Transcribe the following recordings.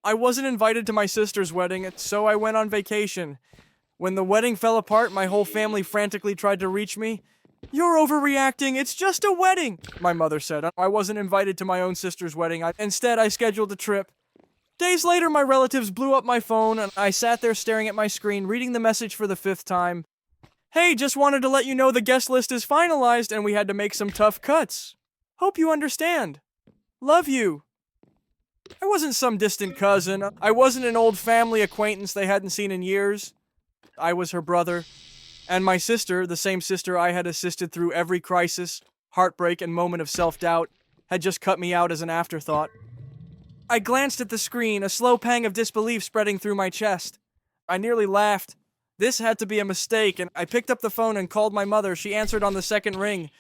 I wasn't invited to my sister's wedding, so I went on vacation. When the wedding fell apart, my whole family frantically tried to reach me. "You're overreacting, it's just a wedding," my mother said. I wasn't invited to my own sister's wedding. Instead, I scheduled a trip. Days later, my relatives blew up my phone, and I sat there staring at my screen, reading the message for the 5th time. "Hey, just wanted to let you know the guest list is finalized, and we had to make some tough cuts. Hope you understand. Love you." I wasn't some distant cousin. I wasn't an old family acquaintance they hadn't seen in years. I was her brother. And my sister, the same sister I had assisted through every crisis, heartbreak, and moment of self-doubt, had just cut me out as an afterthought. I glanced at the screen, a slow pang of disbelief spreading through my chest. I nearly laughed. This had to be a mistake, and I picked up the phone and called my mother. She answered on the second ring,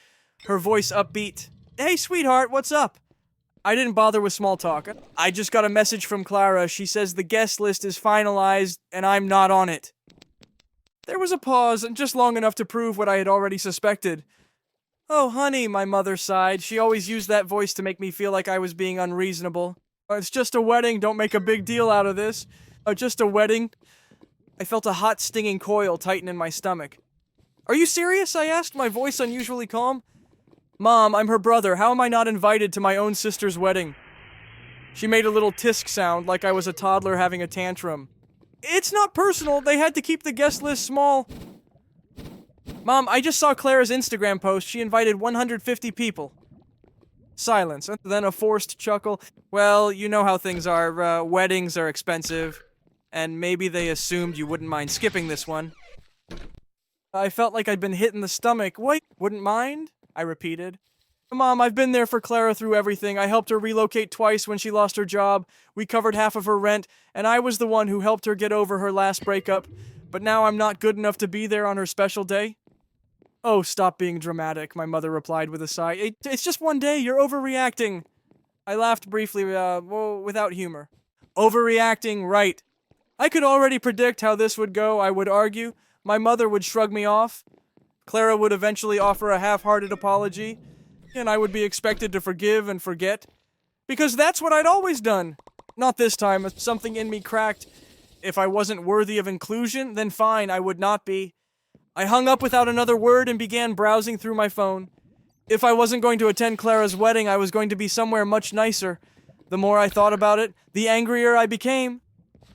her voice upbeat. "Hey, sweetheart, what's up?" I didn't bother with small talk. I just got a message from Clara. She says the guest list is finalized, and I'm not on it. There was a pause, just long enough to prove what I had already suspected. "Oh, honey," my mother sighed. She always used that voice to make me feel like I was being unreasonable. "It's just a wedding, don't make a big deal out of this. Just a wedding." I felt a hot, stinging coil tighten in my stomach. "Are you serious?" I asked, my voice unusually calm. "Mom, I'm her brother. How am I not invited to my own sister's wedding?" She made a little tisk sound, like I was a toddler having a tantrum. "It's not personal. They had to keep the guest list small." "Mom, I just saw Clara's Instagram post. She invited 150 people. Silence, then a forced chuckle. "Well, you know how things are. Weddings are expensive. And maybe they assumed you wouldn't mind skipping this one." I felt like I'd been hit in the stomach. "What? Wouldn't mind?" I repeated. "Mom, I've been there for Clara through everything. I helped her relocate twice when she lost her job. We covered half of her rent, and I was the one who helped her get over her last breakup. But now I'm not good enough to be there on her special day." "Oh, stop being dramatic," my mother replied with a sigh. It's just one day, you're overreacting." I laughed briefly, without humor. "Overreacting, right. I could already predict how this would go, I would argue. My mother would shrug me off. Clara would eventually offer a half-hearted apology, and I would be expected to forgive and forget. Because that's what I'd always done. Not this time. Something in me cracked. If I wasn't worthy of inclusion, then fine, I would not be. I hung up without another word and began browsing through my phone. If I wasn't going to attend Clara's wedding, I was going to be somewhere much nicer. The more I thought about it, the angrier I became.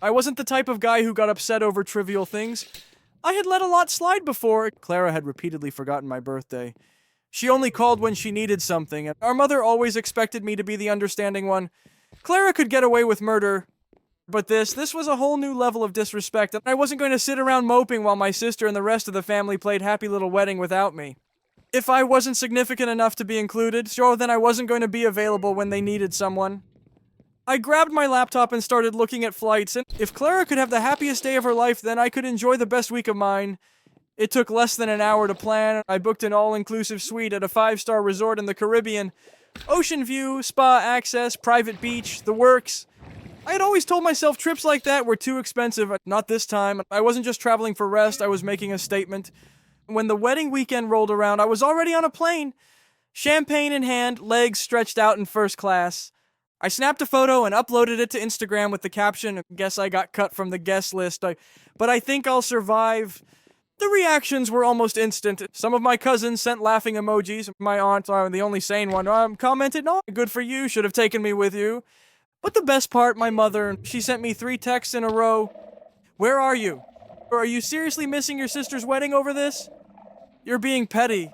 I wasn't the type of guy who got upset over trivial things. I had let a lot slide before. Clara had repeatedly forgotten my birthday. She only called when she needed something, and our mother always expected me to be the understanding one. Clara could get away with murder, but this was a whole new level of disrespect, and I wasn't going to sit around moping while my sister and the rest of the family played Happy Little Wedding without me. If I wasn't significant enough to be included, sure, then I wasn't going to be available when they needed someone. I grabbed my laptop and started looking at flights, and if Clara could have the happiest day of her life, then I could enjoy the best week of mine. It took less than an hour to plan. I booked an all-inclusive suite at a 5-star resort in the Caribbean. Ocean view, spa access, private beach, the works. I had always told myself trips like that were too expensive. Not this time. I wasn't just traveling for rest, I was making a statement. When the wedding weekend rolled around, I was already on a plane. Champagne in hand, legs stretched out in first class. I snapped a photo and uploaded it to Instagram with the caption, "Guess I got cut from the guest list, but I think I'll survive." The reactions were almost instant. Some of my cousins sent laughing emojis. My aunt, the only sane one, commented, "Oh, good for you, should have taken me with you." But the best part, my mother, she sent me 3 texts in a row. "Where are you? Or are you seriously missing your sister's wedding over this? You're being petty."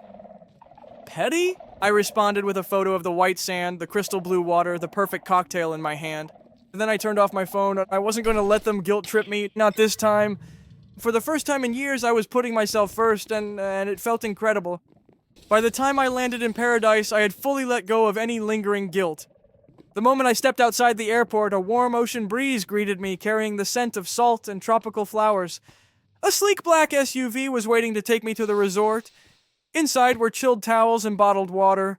Petty? I responded with a photo of the white sand, the crystal blue water, the perfect cocktail in my hand. And then I turned off my phone. I wasn't going to let them guilt-trip me, not this time. For the first time in years, I was putting myself first, and it felt incredible. By the time I landed in paradise, I had fully let go of any lingering guilt. The moment I stepped outside the airport, a warm ocean breeze greeted me, carrying the scent of salt and tropical flowers. A sleek black SUV was waiting to take me to the resort. Inside were chilled towels and bottled water.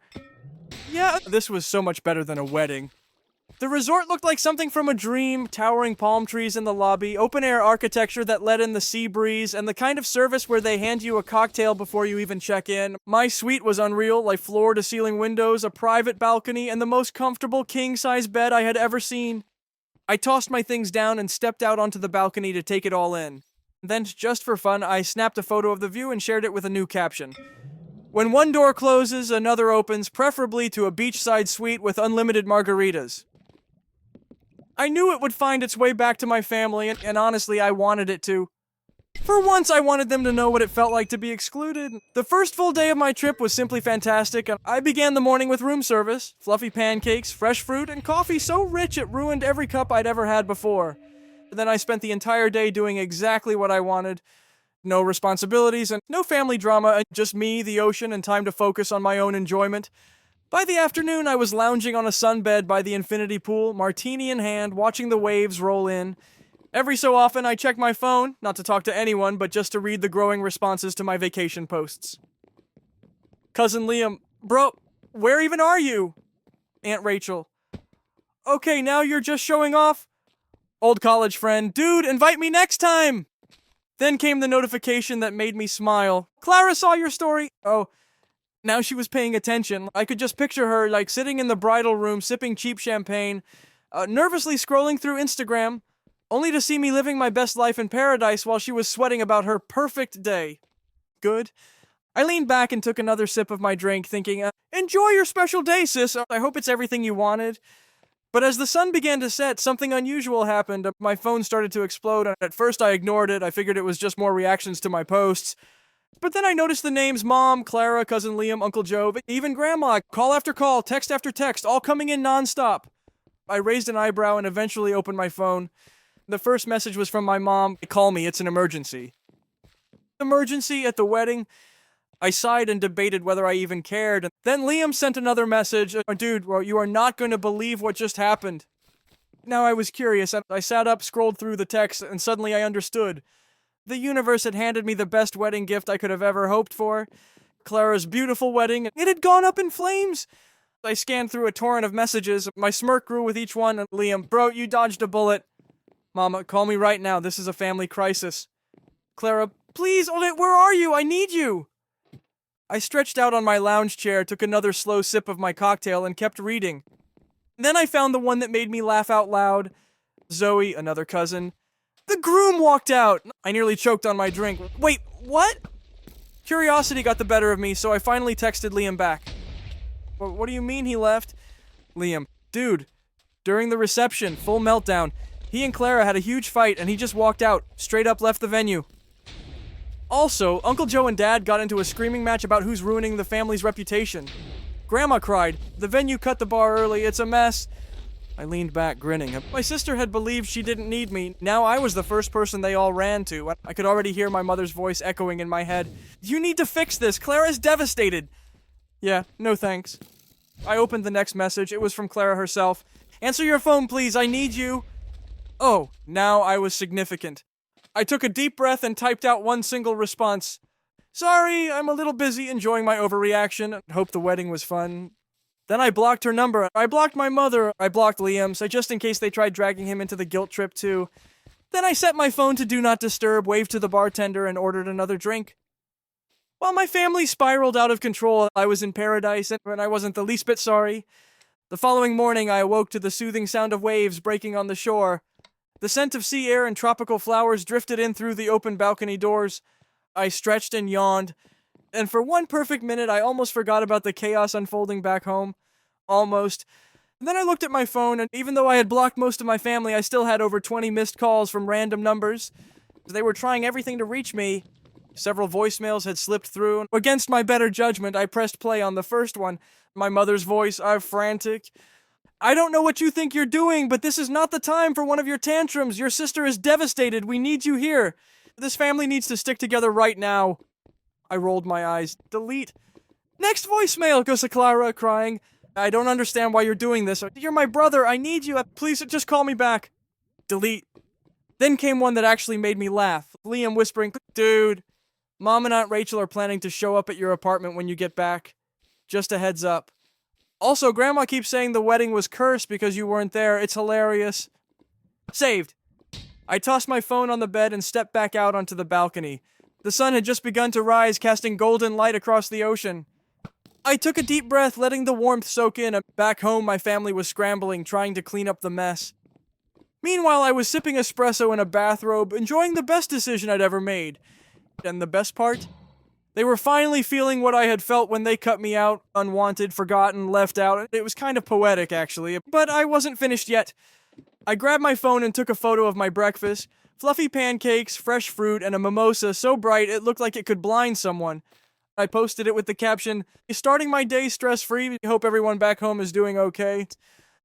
Yeah, this was so much better than a wedding. The resort looked like something from a dream, towering palm trees in the lobby, open-air architecture that let in the sea breeze, and the kind of service where they hand you a cocktail before you even check in. My suite was unreal, like floor-to-ceiling windows, a private balcony, and the most comfortable king-size bed I had ever seen. I tossed my things down and stepped out onto the balcony to take it all in. Then, just for fun, I snapped a photo of the view and shared it with a new caption. When one door closes, another opens, preferably to a beachside suite with unlimited margaritas. I knew it would find its way back to my family, and honestly, I wanted it to. For once, I wanted them to know what it felt like to be excluded. The first full day of my trip was simply fantastic, and I began the morning with room service, fluffy pancakes, fresh fruit, and coffee so rich it ruined every cup I'd ever had before. Then I spent the entire day doing exactly what I wanted. No responsibilities and no family drama, just me, the ocean, and time to focus on my own enjoyment. By the afternoon, I was lounging on a sunbed by the infinity pool, martini in hand, watching the waves roll in. Every so often, I check my phone, not to talk to anyone, but just to read the growing responses to my vacation posts. Cousin Liam, bro, where even are you? Aunt Rachel, okay, now you're just showing off? Old college friend, dude, invite me next time! Then came the notification that made me smile. Clara saw your story. Oh, now she was paying attention. I could just picture her, like, sitting in the bridal room, sipping cheap champagne, nervously scrolling through Instagram, only to see me living my best life in paradise while she was sweating about her perfect day. Good. I leaned back and took another sip of my drink, thinking, enjoy your special day, sis. I hope it's everything you wanted. But as the sun began to set, something unusual happened. My phone started to explode. At first I ignored it. I figured it was just more reactions to my posts. But then I noticed the names Mom, Clara, Cousin Liam, Uncle Joe, even Grandma, call after call, text after text, all coming in nonstop. I raised an eyebrow and eventually opened my phone. The first message was from my mom. Call me, it's an emergency. Emergency at the wedding? I sighed and debated whether I even cared. Then Liam sent another message. Dude, you are not going to believe what just happened. Now I was curious. I sat up, scrolled through the text, and suddenly I understood. The universe had handed me the best wedding gift I could have ever hoped for. Clara's beautiful wedding. It had gone up in flames. I scanned through a torrent of messages. My smirk grew with each one. Liam, bro, you dodged a bullet. Mama, call me right now. This is a family crisis. Clara, please, where are you? I need you. I stretched out on my lounge chair, took another slow sip of my cocktail, and kept reading. Then I found the one that made me laugh out loud. Zoe, another cousin. The groom walked out. I nearly choked on my drink. Wait, what? Curiosity got the better of me, so I finally texted Liam back. What do you mean he left? Liam, dude, during the reception, full meltdown. He and Clara had a huge fight, and he just walked out, straight up left the venue. Also, Uncle Joe and Dad got into a screaming match about who's ruining the family's reputation. Grandma cried, the venue cut the bar early, it's a mess. I leaned back, grinning. My sister had believed she didn't need me. Now I was the first person they all ran to. I could already hear my mother's voice echoing in my head. You need to fix this, Clara's devastated. Yeah, no thanks. I opened the next message, it was from Clara herself. Answer your phone, please, I need you. Oh, now I was significant. I took a deep breath and typed out one single response. Sorry, I'm a little busy enjoying my overreaction. Hope the wedding was fun. Then I blocked her number. I blocked my mother. I blocked Liam's, just in case they tried dragging him into the guilt trip too. Then I set my phone to do not disturb, waved to the bartender, and ordered another drink. While my family spiraled out of control, I was in paradise, and I wasn't the least bit sorry. The following morning, I awoke to the soothing sound of waves breaking on the shore. The scent of sea air and tropical flowers drifted in through the open balcony doors. I stretched and yawned, and for one perfect minute I almost forgot about the chaos unfolding back home. Almost. Then I looked at my phone, and even though I had blocked most of my family, I still had over 20 missed calls from random numbers. They were trying everything to reach me. Several voicemails had slipped through, and against my better judgment, I pressed play on the first one. My mother's voice, I'm frantic. I don't know what you think you're doing, but this is not the time for one of your tantrums. Your sister is devastated. We need you here. This family needs to stick together right now. I rolled my eyes. Delete. Next voicemail, goes to Clara, crying. I don't understand why you're doing this. You're my brother. I need you. Please just call me back. Delete. Then came one that actually made me laugh. Liam whispering, dude, Mom and Aunt Rachel are planning to show up at your apartment when you get back. Just a heads up. Also, Grandma keeps saying the wedding was cursed because you weren't there. It's hilarious. Saved. I tossed my phone on the bed and stepped back out onto the balcony. The sun had just begun to rise, casting golden light across the ocean. I took a deep breath, letting the warmth soak in. Back home, my family was scrambling, trying to clean up the mess. Meanwhile, I was sipping espresso in a bathrobe, enjoying the best decision I'd ever made. And the best part? They were finally feeling what I had felt when they cut me out, unwanted, forgotten, left out. It was kind of poetic, actually, but I wasn't finished yet. I grabbed my phone and took a photo of my breakfast. Fluffy pancakes, fresh fruit, and a mimosa so bright it looked like it could blind someone. I posted it with the caption, "Starting my day stress-free, hope everyone back home is doing okay."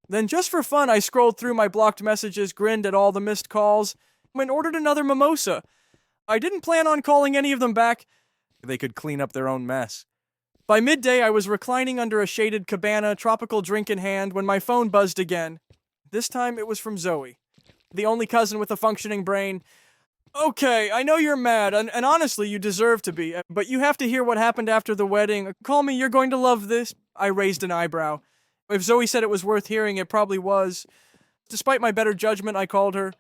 Then just for fun, I scrolled through my blocked messages, grinned at all the missed calls, and ordered another mimosa. I didn't plan on calling any of them back. They could clean up their own mess. By midday, I was reclining under a shaded cabana, tropical drink in hand, when my phone buzzed again. This time, it was from Zoe, the only cousin with a functioning brain. "Okay, I know you're mad, and honestly, you deserve to be, but you have to hear what happened after the wedding. Call me, you're going to love this." I raised an eyebrow. If Zoe said it was worth hearing, it probably was. Despite my better judgment, I called her.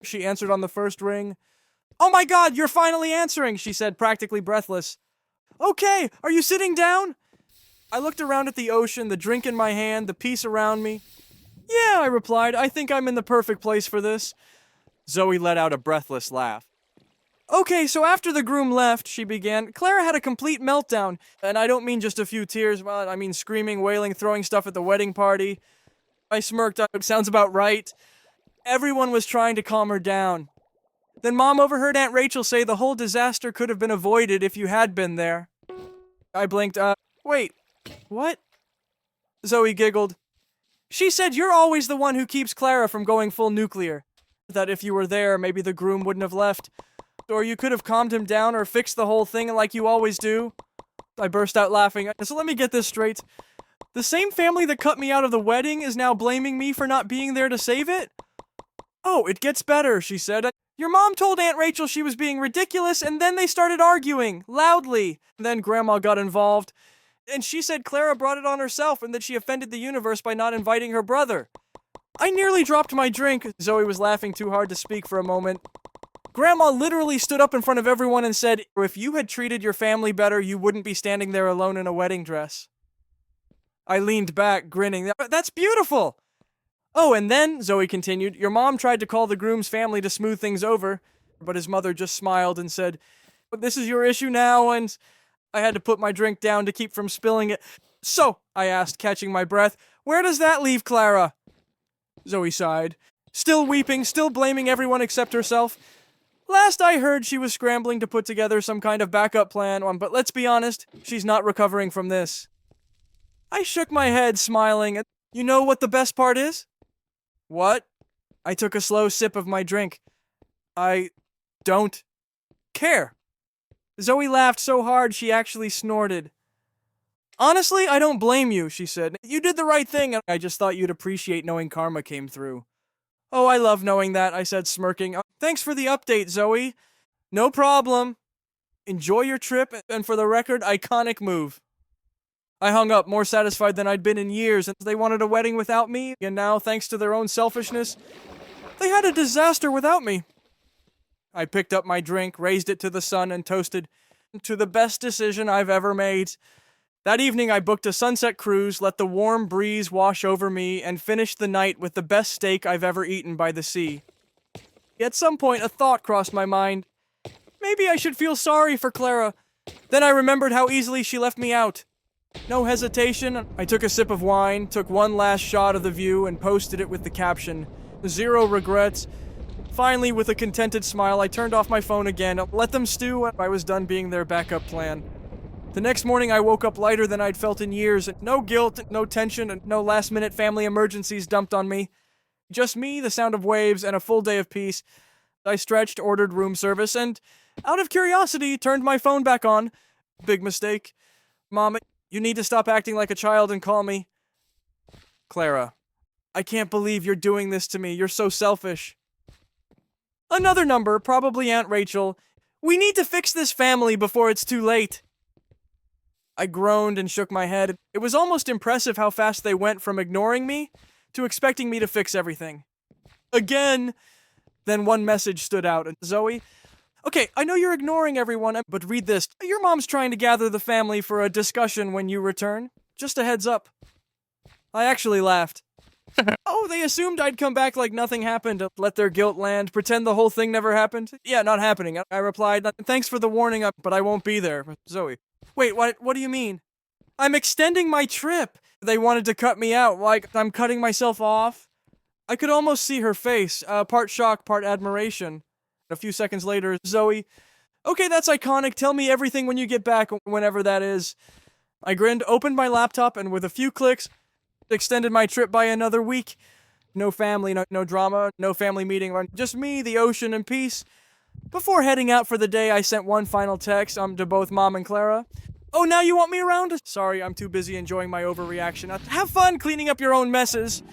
She answered on the first ring. "Oh my God, you're finally answering," she said, practically breathless. "Okay, are you sitting down?" I looked around at the ocean, the drink in my hand, the peace around me. "Yeah," I replied, "I think I'm in the perfect place for this." Zoe let out a breathless laugh. "Okay, so after the groom left," she began, "Clara had a complete meltdown. And I don't mean just a few tears, well, I mean screaming, wailing, throwing stuff at the wedding party." I smirked. "It sounds about right." Everyone was trying to calm her down. Then Mom overheard Aunt Rachel say the whole disaster could have been avoided if you had been there. I blinked. Wait, what?" Zoe giggled. "She said you're always the one who keeps Clara from going full nuclear. That if you were there, maybe the groom wouldn't have left. Or you could have calmed him down or fixed the whole thing like you always do." I burst out laughing. "So let me get this straight. The same family that cut me out of the wedding is now blaming me for not being there to save it?" "Oh, it gets better," she said. "Your mom told Aunt Rachel she was being ridiculous, and then they started arguing, loudly. Then Grandma got involved, and she said Clara brought it on herself and that she offended the universe by not inviting her brother." I nearly dropped my drink. Zoe was laughing too hard to speak for a moment. "Grandma literally stood up in front of everyone and said, if you had treated your family better, you wouldn't be standing there alone in a wedding dress." I leaned back, grinning. "That's beautiful!" "Oh, and then," Zoe continued, "your mom tried to call the groom's family to smooth things over, but his mother just smiled and said, 'This is your issue now,' and I had to put my drink down to keep from spilling it." "So," I asked, catching my breath, "where does that leave Clara?" Zoe sighed, still weeping, still blaming everyone except herself. "Last I heard, she was scrambling to put together some kind of backup plan, but let's be honest, she's not recovering from this." I shook my head, smiling. "You know what the best part is?" "What?" I took a slow sip of my drink. "I don't care." Zoe laughed so hard she actually snorted. "Honestly, I don't blame you," she said. "You did the right thing, and I just thought you'd appreciate knowing karma came through." "Oh, I love knowing that," I said, smirking. "Thanks for the update, Zoe." "No problem. Enjoy your trip, and for the record, iconic move." I hung up, more satisfied than I'd been in years, and they wanted a wedding without me, and now, thanks to their own selfishness, they had a disaster without me. I picked up my drink, raised it to the sun, and toasted to the best decision I've ever made. That evening, I booked a sunset cruise, let the warm breeze wash over me, and finished the night with the best steak I've ever eaten by the sea. At some point, a thought crossed my mind. Maybe I should feel sorry for Clara. Then I remembered how easily she left me out. No hesitation, I took a sip of wine, took one last shot of the view, and posted it with the caption, "Zero regrets." Finally, with a contented smile, I turned off my phone again, let them stew, and I was done being their backup plan. The next morning, I woke up lighter than I'd felt in years. No guilt, no tension, and no last-minute family emergencies dumped on me. Just me, the sound of waves, and a full day of peace. I stretched, ordered room service, and, out of curiosity, turned my phone back on. Big mistake. "Mom, you need to stop acting like a child and call me." "Clara, I can't believe you're doing this to me. You're so selfish." Another number, probably Aunt Rachel. "We need to fix this family before it's too late." I groaned and shook my head. It was almost impressive how fast they went from ignoring me to expecting me to fix everything. Again. Then one message stood out. "Zoe, okay, I know you're ignoring everyone, but read this. Your mom's trying to gather the family for a discussion when you return. Just a heads up." I actually laughed. Oh, they assumed I'd come back like nothing happened, let their guilt land, pretend the whole thing never happened. Yeah, not happening. I replied, thanks for the warning, but I won't be there. Zoe. Wait, what do you mean? I'm extending my trip. They wanted to cut me out, like I'm cutting myself off. I could almost see her face, part shock, part admiration. A few seconds later, Zoe, okay, that's iconic. Tell me everything when you get back, whenever that is. I grinned, opened my laptop, and with a few clicks, extended my trip by another week. No family, no drama, no family meeting, just me, the ocean, and peace. Before heading out for the day, I sent one final text to both Mom and Clara. Oh, now you want me around? Sorry, I'm too busy enjoying my overreaction. Have fun cleaning up your own messes.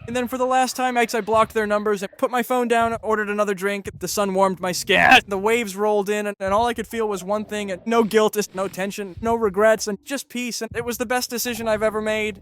And then for the last time, I blocked their numbers and put my phone down, ordered another drink. The sun warmed my skin. The waves rolled in, and all I could feel was one thing. No guilt, no tension, no regrets, and just peace. And it was the best decision I've ever made.